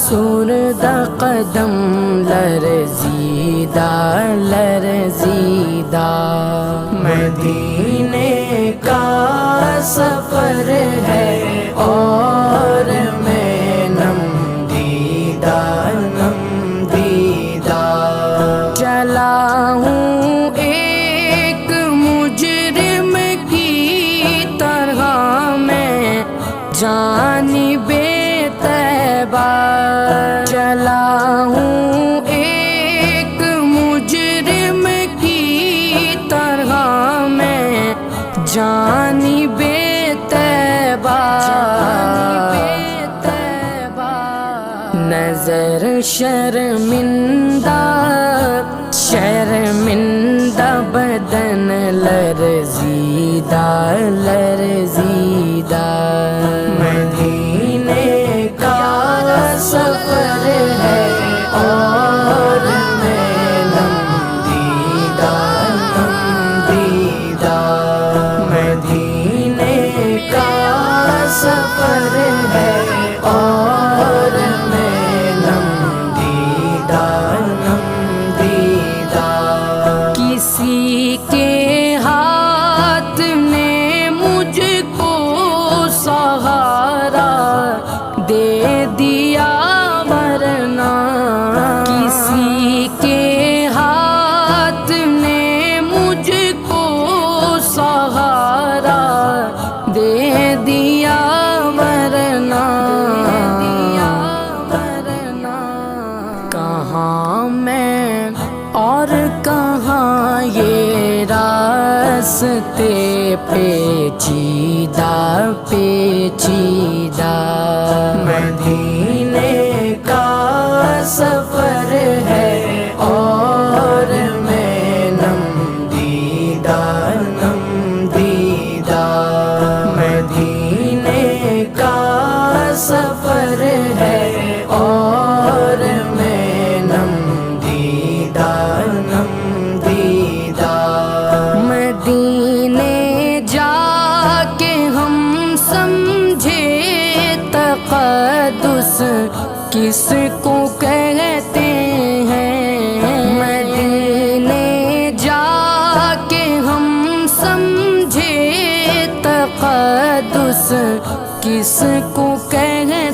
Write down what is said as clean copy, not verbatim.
افسردہ قدم لرزیدہ لرزیدہ، مدینے کا سفر ہے اور میں نم دیدہ نم دیدہ، چلا ہوں ایک مجرم کی طرح میں جانب طیبہ، چلا ہوں ایک مجرم کی طرح میں جانب طیبہ، نظر شرمندہ شرمندہ بدن لرزیدہ لرزیدہ، مدینے کا سفر ہے اور میں نم دیدہ نم دیدہ، مدینے کا سفر ہے اور میں نم دیدہ نم دیدہ، کسی کے ہاتھ نے مجھ کو سہارا دے دیا ورنہ، کسی کے ہاتھ نے مجھ کو سہارا دے دیا ورنہ، کہاں میں اور کہاں یہ راستے پیچیدہ پیچیدہ، مدینے کا سفر ہے اور میں نم دیدہ نم دیدہ، مدینے کا سفر ہے اور میں نم دیدہ نم دیدہ، مدینے جا کے ہم سمجھے تقدس کس کو کہتے ہیں، مدینے جا کے ہم سمجھے تقدس کس کو کہتے